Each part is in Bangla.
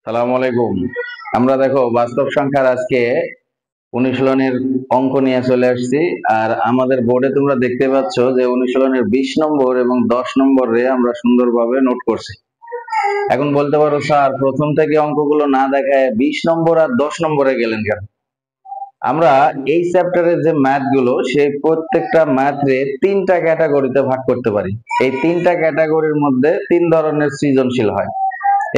সালামু আলাইকুম। আমরা দেখো বাস্তব সংখ্যার আজকে অনুশীলনের অঙ্ক নিয়ে চলে আসছি। আর আমাদের বোর্ডে তোমরা দেখতে পাচ্ছ যে অনুশীলনের 20 নম্বর এবং 10 নম্বরে আমরা সুন্দরভাবে নোট করছি। এখন বলতে পারো স্যার প্রথম থেকে অঙ্কগুলো না দেখায় 20 নম্বর আর 10 নম্বরে গেলেন কেন? আমরা এই চ্যাপ্টারের যে ম্যাথ গুলো সেই প্রত্যেকটা ম্যাথে 3টা ক্যাটাগরিতে ভাগ করতে পারি। এই 3টা ক্যাটাগরির মধ্যে 3 ধরনের সৃজনশীল হয়।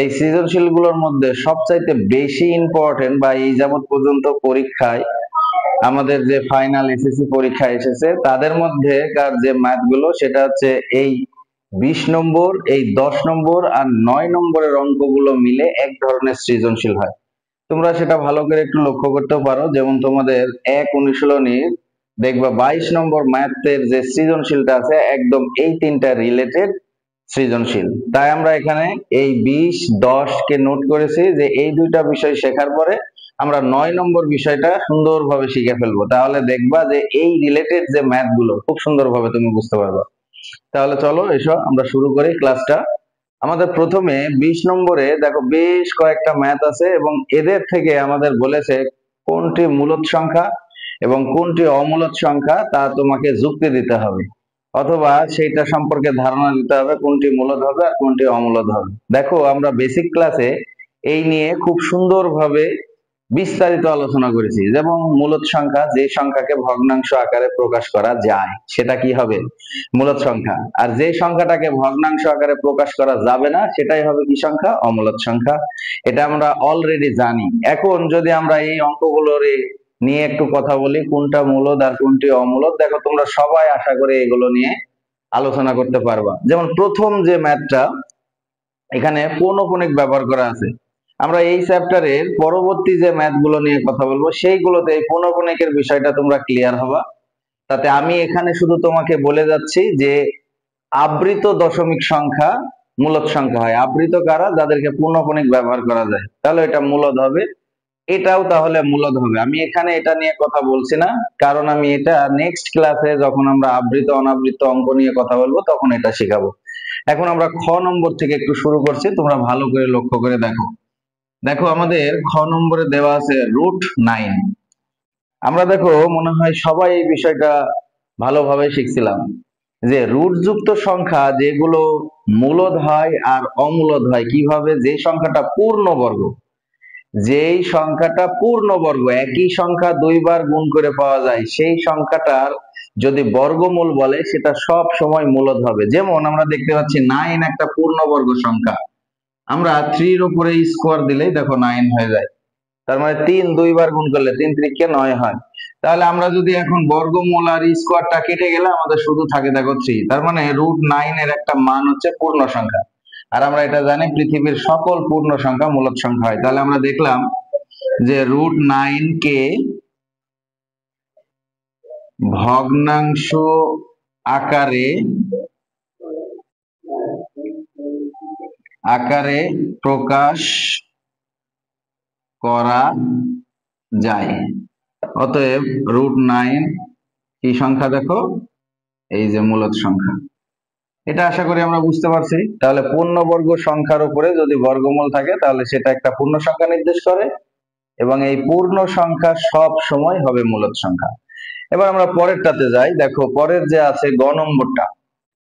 এই সৃজনশীল গুলোর মধ্যে সবচাইতে বেশি ইম্পর্টেন্ট বা এই যাবৎ পর্যন্ত পরীক্ষায় আমাদের যে ফাইনাল এসএসসি পরীক্ষা এসেছে তাদের মধ্যে যে ম্যাথ গুলো সেটা হচ্ছে এই 20 নম্বর, এই 10 নম্বর আর 9 নম্বরের অঙ্কগুলো মিলে এক ধরনের সৃজনশীল হয়। তোমরা সেটা ভালো করে একটু লক্ষ্য করতে পারো। যেমন তোমাদের এক অনুশীলনী দেখবা 22 নম্বর ম্যাথের যে সৃজনশীলটা আছে একদম এই 3টা রিলেটেড সৃজনশীল। তাই আমরা এখানে এই 20-10 কে নোট করেছি যে এই দুইটা বিষয় শেখার পরে আমরা 9 নম্বর বিষয়টা সুন্দরভাবে শিখে ফেলবো। তাহলে দেখবা যে এই রিলেটেড যে ম্যাথ গুলো খুব সুন্দরভাবে তুমি বুঝতে পারবা। তাহলে চলো এসো আমরা শুরু করি ক্লাসটা। আমাদের প্রথমে 20 নম্বরে দেখো বেশ কয়েকটা ম্যাথ আছে এবং এদের থেকে আমাদের বলেছে কোনটি মূলদ সংখ্যা এবং কোনটি অমূলদ সংখ্যা তা তোমাকে যুক্তি দিতে হবে, অথবা সেইটা সম্পর্কে ধারণা দিতে হবে কোনটি মূলদ হবে আর কোনটি অমূলদ হবে। দেখো আমরা বেসিক ক্লাসে এই নিয়ে খুব সুন্দরভাবে বিস্তারিত আলোচনা করেছি। যেমন মূলদ সংখ্যা, যে সংখ্যাকে ভগ্নাংশ আকারে প্রকাশ করা যায় সেটা কি হবে? মূলদ সংখ্যা। আর যে সংখ্যাটাকে ভগ্নাংশ আকারে প্রকাশ করা যাবে না সেটাই হবে কি সংখ্যা? অমূলদ সংখ্যা। এটা আমরা অলরেডি জানি। এখন যদি আমরা এই অঙ্কগুলোর নিয়ে একটু কথা বলি, কোনটা মূলদ আর কোনটি অমূলদ, দেখো তোমরা সবাই আশা করে এগুলো নিয়ে আলোচনা করতে পারবা। যেমন প্রথম যে ম্যাথটা, এখানে পৌনঃপুনিক ব্যবহার করা আছে। আমরা এই চ্যাপ্টারের পরবর্তী যে ম্যাথ গুলো নিয়ে কথা বলবো সেইগুলোতে এই পৌনঃপুনিকের বিষয়টা তোমরা ক্লিয়ার হবা। তাতে আমি এখানে শুধু তোমাকে বলে যাচ্ছি যে আবৃত দশমিক সংখ্যা মূলদ সংখ্যা হয়। আবৃত কারা? যাদেরকে পৌনঃপুনিক ব্যবহার করা যায়, তাহলে এটা মূলদ হবে। এটাও তাহলে মূলদ হবে। আমি এখানে এটা নিয়ে কথা বলছি না, কারণ আমি এটা নেক্সট ক্লাসে যখন আমরা আবৃত অনাবৃত অঙ্ক নিয়ে কথা বলবো তখন এটা শেখাবো। এখন আমরা খ নম্বর থেকে একটু শুরু করছি, তোমরা ভালো করে লক্ষ্য করে দেখো। দেখো আমাদের খ নম্বরে দেওয়া আছে √9। আমরা দেখো মনে হয় সবাই এই বিষয়টা ভালোভাবে শিখছিলাম যে রুট যুক্ত সংখ্যা যেগুলো মূলদ হয় আর অমূলদ হয় কিভাবে। যে সংখ্যাটা পূর্ণবর্গ, যেই সংখ্যাটা পূর্ণবর্গ, একই সংখ্যা দুইবার গুণ করে পাওয়া যায়, সেই সংখ্যাটার যদি বর্গমূল বলে সেটা সব সময় মূলদ হবে। যেমন আমরা দেখতে পাচ্ছি 9 একটা পূর্ণবর্গ সংখ্যা, আমরা 3 এর উপরে স্কোয়ার দিলেই দেখো 9 হয়ে যায়। তার মানে 3 দুইবার গুণ করলে 3 3 9 হয়। তাহলে আমরা যদি এখন বর্গমূল আর স্কোয়ারটা কেটে গেলে আমাদের শুধু থাকে দেখো 3। তার মানে √9 এর একটা মান হচ্ছে পূর্ণ সংখ্যা। আর আমরা এটা জানি পৃথিবীর সকল পূর্ণ সংখ্যা মূলদ সংখ্যা হয়। তাহলে আমরা দেখলাম যে √9 কে ভগ্নাংশ আকারে প্রকাশ করা যায়। অতএব √9 কি সংখ্যা? দেখো এই যে মূলদ সংখ্যা। এটা আশা করি আমরা বুঝতে পারছি। তাহলে পূর্ণবর্গ সংখ্যার উপরে যদি বর্গমূল থাকে তাহলে সেটা একটা পূর্ণ সংখ্যা নির্দেশ করে এবং এই পূর্ণ সংখ্যা সব সময় হবে মূলদ সংখ্যা। এবার আমরা পরেরটাতে যাই। দেখো পরের যে আছে গ নম্বরটা,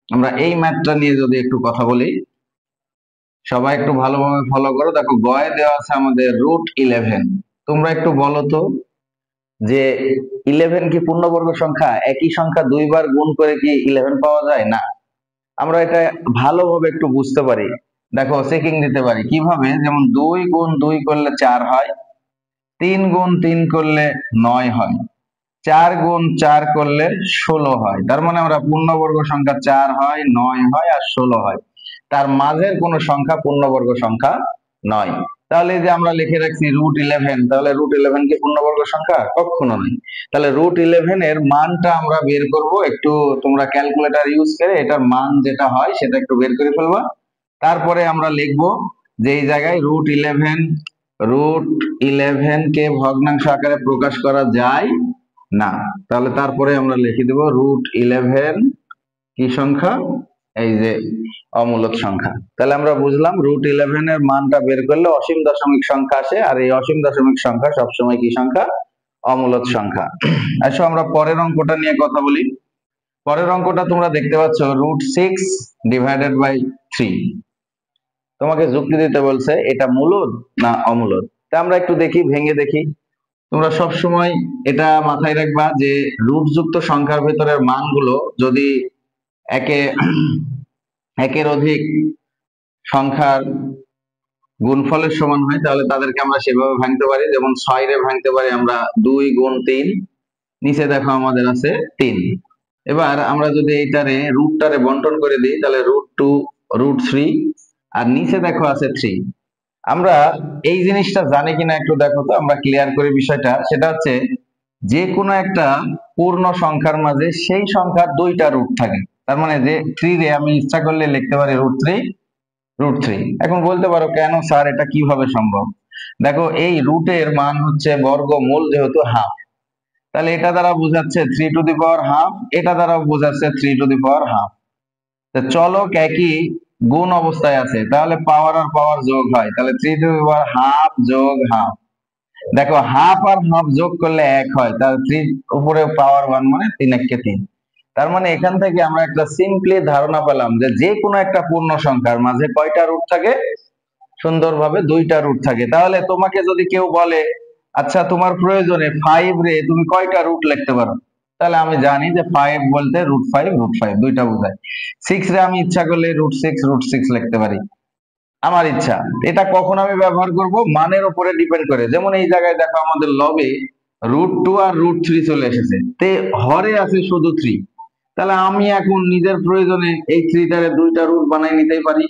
আমরা এই ম্যাথটা নিয়ে যদি একটু কথা বলি, সবাই একটু ভালোভাবে ফলো করো। দেখো গয়ে দেওয়া আছে আমাদের √11। তোমরা একটু বলো তো যে 11 কি পূর্ণবর্গ সংখ্যা? একই সংখ্যা দুইবার গুণ করে কি 11 পাওয়া যায়? না। আমরা এটা ভালোভাবে একটু বুঝতে পারি। দেখো চেকিং দিতে পারি কিভাবে। যেমন 2 গুণ 2 করলে 4 হয়, 3 গুণ 3 করলে 9 হয়, 4 গুণ 4 করলে 16 হয়। তার মানে আমরা পূর্ণবর্গ সংখ্যা 4 হয়, 9 হয় আর 16 হয়। তার মাঝের কোন সংখ্যা পূর্ণবর্গ সংখ্যা নয়। তাহলে যে আমরা লিখে রাখছি √11, তাহলে √11 কি পূর্ণবর্গ সংখ্যা? কখনো নয়। তাহলে √11 এর মানটা আমরা বের করব। একটু তোমরা ক্যালকুলেটর ইউজ করে এটার মান যেটা হয় সেটা একটু বের করে ফেলবা। তারপরে আমরা লিখবো যে এই জায়গায় √11 কে ভগ্নাংশ আকারে প্রকাশ করা যায় না। তাহলে তারপরে আমরা লিখে দেব √11 কি সংখ্যা? এই যে অমূলদ সংখ্যা। তাহলে আমরা বুঝলাম √11 এর মানটা বের করলে অসীম দশমিক সংখ্যা আসে, আর এই অসীম দশমিক সংখ্যা সবসময় কি সংখ্যা? অমূলদ সংখ্যা। আসো আমরা পরের অঙ্কটা নিয়ে কথা বলি। পরের অঙ্কটা তোমরা দেখতে পাচ্ছ √6/3। তোমাকে যুক্তি দিতে বলছে এটা মূলদ না অমূলদ। তা আমরা একটু দেখি, ভেঙে দেখি। তোমরা সব সময় এটা মাথায় রাখবা যে রুটযুক্ত সংখ্যার ভেতরের মানগুলো যদি একের অধিক সংখ্যার গুণফলের সমান হয় তাহলে তাদেরকে আমরা সেভাবে ভাঙতে পারি। যেমন 6 রে ভাঙতে পারি আমরা 2 গুণ 3, নিচে দেখো আমাদের আছে 3। এবার আমরা যদি এইটারে রুটটারে বন্টন করে দিই তাহলে √2 √3, আর নিচে দেখো আছে 3। আমরা এই জিনিসটা জানি কিনা একটু দেখো তো, আমরা ক্লিয়ার করি বিষয়টা। সেটা হচ্ছে যে কোনো একটা পূর্ণ সংখ্যার মাঝে সেই সংখ্যার দুইটা রুট থাকে। তার মানে যে 3 রে আমি ইচ্ছা করলে লিখতে পারি √3। এখন বলতে পারো কেন স্যার এটা কিভাবে সম্ভব? দেখো এই রুটের মান হচ্ছে বর্গমূল, যেহেতু হাফ, তাহলে এটা দ্বারা বোঝাচ্ছে 3^12, এটা দ্বারা বোঝাচ্ছে 3^12। চলক একই গুণ অবস্থায় আছে, তাহলে পাওয়ার আর পাওয়ার যোগ হয়, তাহলে 3^12 যোগ হাফ। দেখো হাফ আর হাফ যোগ করলে 1 হয়, তাহলে 3 উপরে পাওয়ার 1 মানে 3×3। তার মানে এখান থেকে আমরা একটা সিম্পলি ধারণা পেলাম যে যে কোনো একটা পূর্ণ সংখ্যার মাঝে কয়টা রুট থাকে? সুন্দরভাবে দুইটা রুট থাকে। তাহলে তোমাকে যদি কেউ বলে আচ্ছা তোমার প্রয়োজনে 5 রে তুমি কয়টা রুট লিখতে পারো, তাহলে আমি জানি যে 5 বলতে √5 দুইটা বোঝায়। 6 রে আমি ইচ্ছা করলে √6 লিখতে পারি, আমার ইচ্ছা। এটা কখন আমি ব্যবহার করব? মানের উপরে ডিপেন্ড করে। যেমন এই জায়গায় দেখো আমাদের লবে √2 আর √3 চলে এসেছে, তে হরে আছে শুধু 3। তাহলে আমি এখন নিজের প্রয়োজনে এই 3টারে দুইটা রুট বানাই নিতেই পারি।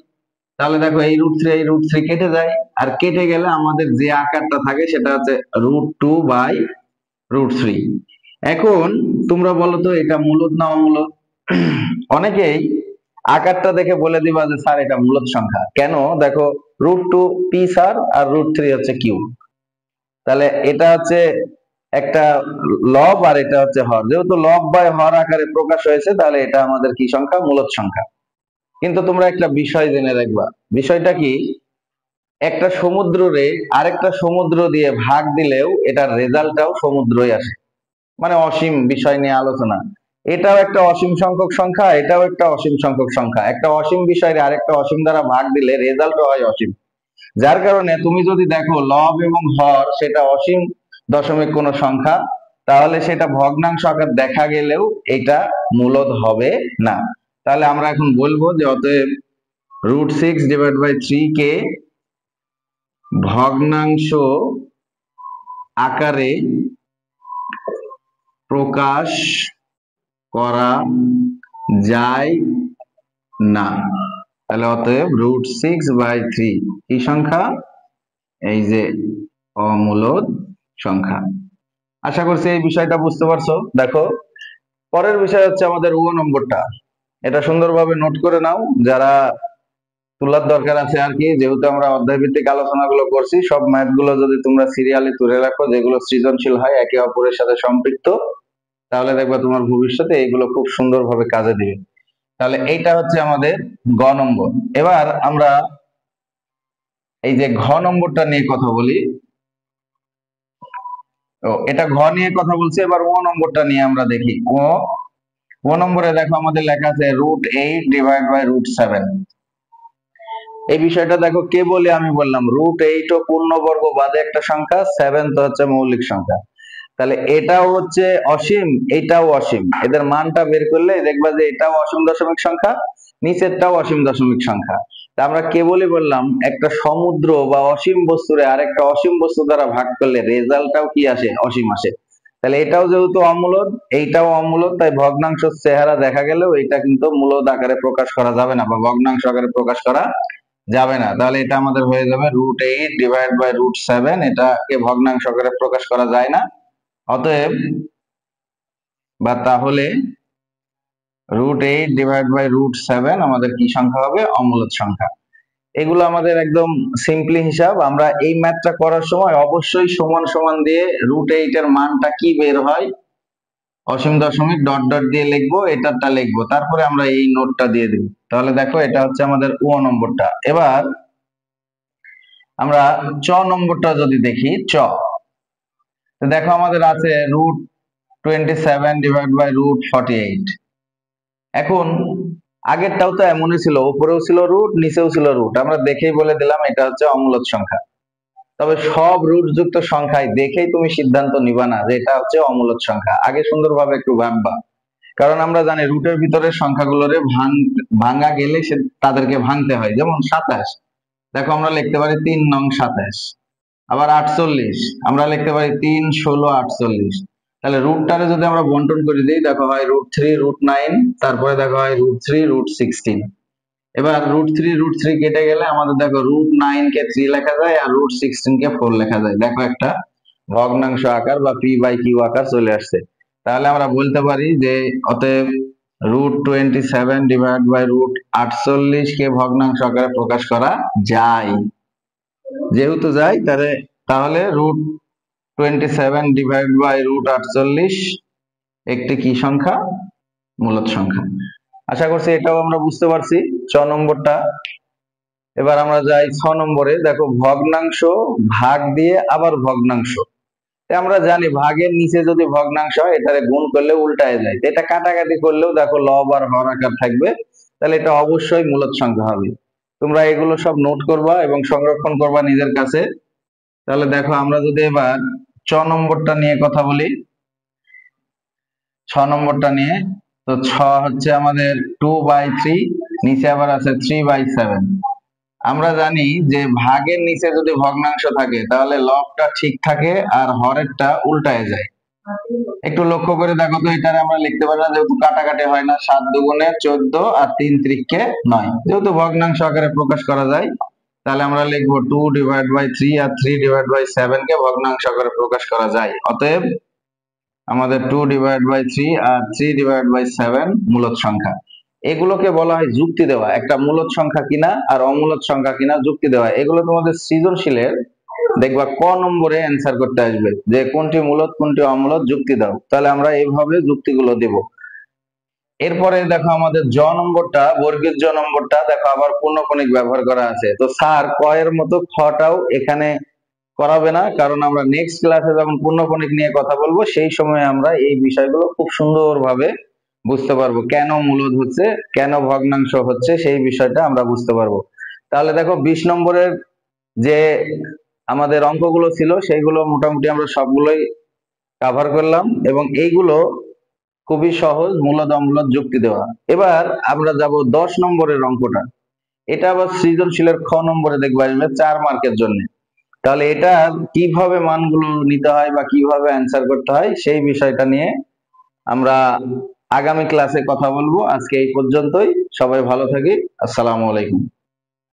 তাহলে দেখো এই √3 কেটে যায়, আর কেটে গেলে আমাদের যে আকারটা থাকে সেটা হচ্ছে √2/√3। এখন তোমরা বলো তো এটা মূলদ না অমূলদ? অনেকেই আকারটা দেখে বলে দিবা যে স্যার এটা মূলদ সংখ্যা। কেন? দেখো √2 পি স্যার, আর √3 হচ্ছে কিউ। তাহলে এটা হচ্ছে একটা লব আর এটা হচ্ছে হর, যেহেতু লব বাই হর আকারে প্রকাশ হয়েছে তাহলে এটা আমাদের কি সংখ্যা? মূলদ সংখ্যা। কিন্তু তোমরা একটা বিষয় জেনে রাখবা। বিষয়টা কি? একটা সমুদ্রে আরেকটা সমুদ্র দিয়ে ভাগ দিলেও এটার রেজাল্টটাও সমুদ্রই আসে, মানে অসীম বিষয় নিয়ে আলোচনা। এটাও একটা অসীম সংখ্যক সংখ্যা, এটাও একটা অসীম সংখ্যক সংখ্যা। একটা অসীম বিষয়ের আরেকটা অসীম দ্বারা ভাগ দিলে রেজাল্টও হয় অসীম। যার কারণে তুমি যদি দেখো লব এবং হর সেটা অসীম দশমিক কোন সংখ্যা, তাহলে সেটা ভগ্নাংশ আকার দেখা গেলেও এটা মূলদ হবে না। তাহলে আমরা এখন বলবো যে অতএব √6/3 কে ভগ্নাংশ আকারে প্রকাশ করা যায় না। তাহলে অতএব √6/3 কি সংখ্যা? এই যে অমূলদ সংখ্যা। আশা করছি এই বিষয়টা বুঝতে পারছো। দেখো পরের বিষয় হচ্ছে আমাদের ও নম্বরটা। এটা সুন্দরভাবে নোট করে নাও, যারা তোলার দরকার আছে আর কি। যেহেতু আমরা অধ্যায় ভিত্তিক আলোচনাগুলো করছি, সব ম্যাথ গুলো যদি তোমরা সিরিয়ালি তুলে রাখো যেগুলো সৃজনশীল হয়, একে অপরের সাথে সম্পৃক্ত, তাহলে দেখবা তোমার ভবিষ্যতে এইগুলো খুব সুন্দরভাবে কাজে দিবে। তাহলে এইটা হচ্ছে আমাদের গ নম্বর। এবার আমরা এই যে ঘ নম্বরটা নিয়ে কথা বলি। এটা ঘ নিয়ে কথা বলছি, এবার ও নম্বরটা নিয়ে আমরা দেখি। ও নম্বরে দেখো আমাদের লেখা আছে √8/√7। এই বিষয়টা দেখো কে বলে? আমি বললাম √8 ও পূর্ণবর্গ বাদে একটা সংখ্যা, 7 তো হচ্ছে মৌলিক সংখ্যা। তাহলে এটাও হচ্ছে অসীম, এটাও অসীম। এদের মানটা বের করলে দেখবা যে এটাও অসীম দশমিক সংখ্যা, নিচেরটাও অসীম দশমিক সংখ্যা। তা আমরা কেবলই বললাম একটা সমুদ্র বা অসীম বস্তুরে আরেকটা অসীম বস্তু দ্বারা ভাগ করলে রেজাল্টটাও কি আসে? অসীম আসে। তাহলে এটাও যেহেতু অমূলদ, এইটাও অমূলদ, তাই ভগ্নাংশ চেহারা দেখা গেলেও এটা কিন্তু মূলদ আকারে প্রকাশ করা যাবে না বা ভগ্নাংশ আকারে প্রকাশ করা যাবে না। তাহলে এটা আমাদের হয়ে যাবে √8/√7। এটাকে ভগ্নাংশ আকারে প্রকাশ করা যায় না। অতএব বা তাহলে √8/√7 আমাদের কি সংখ্যা হবে? অমূলদ সংখ্যা। এগুলো আমাদের একদম সিম্পলি হিসাব। আমরা এই ম্যাথটা করার সময় অবশ্যই সমান সমান দিয়ে √8 এর মানটা কি বের হয় অসীম দশমিক ডট ডট দিয়ে লিখবো, এটারটা লিখবো, তারপরে আমরা এই নোটটা দিয়ে দেব। তাহলে দেখো এটা হচ্ছে আমাদের ও নম্বরটা। এবার আমরা চ নম্বরটা যদি দেখি, দেখো আমাদের আছে √27 ডিভাইড বাই √48। এখন আগেরটাও তো এমনই ছিল, উপরেও ছিল রুট, নিচেও ছিল রুট। আমরা দেখেই বলে দিলাম এটা হচ্ছে অমূলদ সংখ্যা। তবে সব রুট যুক্ত সংখ্যায় দেখেই তুমি সিদ্ধান্ত নিবা না যে এটা হচ্ছে অমূলদ সংখ্যা, আগে সুন্দরভাবে একটু ভাববা। কারণ আমরা জানি রুটের ভিতরে সংখ্যাগুলোরে ভাঙা গেলে তাদেরকে ভাঙতে হয়। যেমন 27, দেখো আমরা লিখতে পারি 3 নং 27। আবার 48 আমরা লিখতে পারি 3 16 48। তাহলে রুটটারে যদি আমরা বন্টন করে দিই, দেখো হয় √3 √9, তারপরে দেখো হয় √3 √16। এবার √3 কেটে গেলে আমাদের দেখো √9 কে 3 লেখা যায় আর √16 কে 4 লেখা যায়। দেখো একটা ভগ্নাংশ আকার বা p/q আকার চলে আসছে। তাহলে আমরা বলতে পারি যে অতএব √27 ডিভাইড বাই √48 কে ভগ্নাংশ আকারে প্রকাশ করা যায়। যেহেতু যায় তাহলে √27 ডিভাইড বাই √48 একটি কি সংখ্যা? মূলদ সংখ্যা। আশা করছি এটাও আমরা বুঝতে পারছি চ নম্বরটা। এবার আমরা যাই 6 নম্বরে। দেখো ভগ্নাংশ ভাগ দিয়ে আবার ভগ্নাংশ। আমরা জানি ভাগের নিচে যদি ভগ্নাংশ হয় এটারে গুণ করলে উল্টায় যায়, এটা কাটাকাটি করলেও দেখো লব আর হর আকার থাকবে, তাহলে এটা অবশ্যই মূলদ সংখ্যা হবে। তোমরা এগুলো সব নোট করবা এবং সংরক্ষণ করবা নিজের কাছে। তাহলে দেখো আমরা যদি এবার চ নম্বরটা নিয়ে কথা বলি, 6 নম্বরটা নিয়ে, তো 6 হচ্ছে আমাদের 2/3, নিচে আবার আছে 3/7। আমরা জানি যে ভাগের নিচে যদি ভগ্নাংশ থাকে তাহলে লবটা ঠিক থাকে আর হরেরটা উল্টায় যায়। একটু লক্ষ্য করে দেখো তো, এটারে আমরা লিখতে পারি না, যেহেতু কাটাকাটি হয় না। 7 দুগুণে 14 আর 3 ত্রিকে 9, যেহেতু ভগ্নাংশ আকারে প্রকাশ করা যায়, তাহলে আমরা লিখবো 2/3 আর 3/7 কে ভগ্নাংশ আকারে প্রকাশ করা যায়। অতএব আমাদের 2/3 আর 3/7 মূলদ সংখ্যা। এগুলোকে বলা হয় যুক্তি দেওয়া। একটা মূলদ সংখ্যা কিনা আর অমূলদ সংখ্যা কিনা যুক্তি দেওয়া। এগুলো তোমাদের সৃজনশীলের দেখবা ক নম্বরে অ্যান্সার করতে আসবে যে কোনটি মূলদ কোনটি অমূলদ, যুক্তি দাও। তাহলে আমরা এইভাবে যুক্তিগুলো দেব। এরপরে দেখো আমাদের জ নম্বরটা, বর্গের জ নম্বরটা দেখো আবার পূর্ণকণিক ব্যবহার করা আছে। তো স্যার ক এর মতো খটাও এখানে করাবে না, কারণ আমরা নেক্সট ক্লাসে যখন পূর্ণকণিক নিয়ে কথা বলবো সেই সময় আমরা এই বিষয়গুলো খুব সুন্দরভাবে বুঝতে পারবো। কেন মূলদ হচ্ছে, কেন ভগ্নাংশ হচ্ছে, সেই বিষয়টা আমরা বুঝতে পারবো। তাহলে দেখো 20 নম্বরের যে আমাদের অঙ্কগুলো ছিল সেইগুলো মোটামুটি আমরা সবগুলোই কভার করলাম এবং এইগুলো খুবই সহজ, মূলদ অমূলদ যুক্তি দেওয়া। এবার আমরা যাব 10 নম্বরের অঙ্কটা। এটা আবার সৃজনশীলের খ নম্বরে দেখবা 4 মার্কের জন্য। তাহলে এটা কিভাবে মানগুলো নিতে হয় বা কিভাবে অ্যান্সার করতে হয় সেই বিষয়টা নিয়ে আমরা আগামী ক্লাসে কথা বলবো। আজকে এই পর্যন্তই। সবাই ভালো থাকি। আসসালামু আলাইকুম।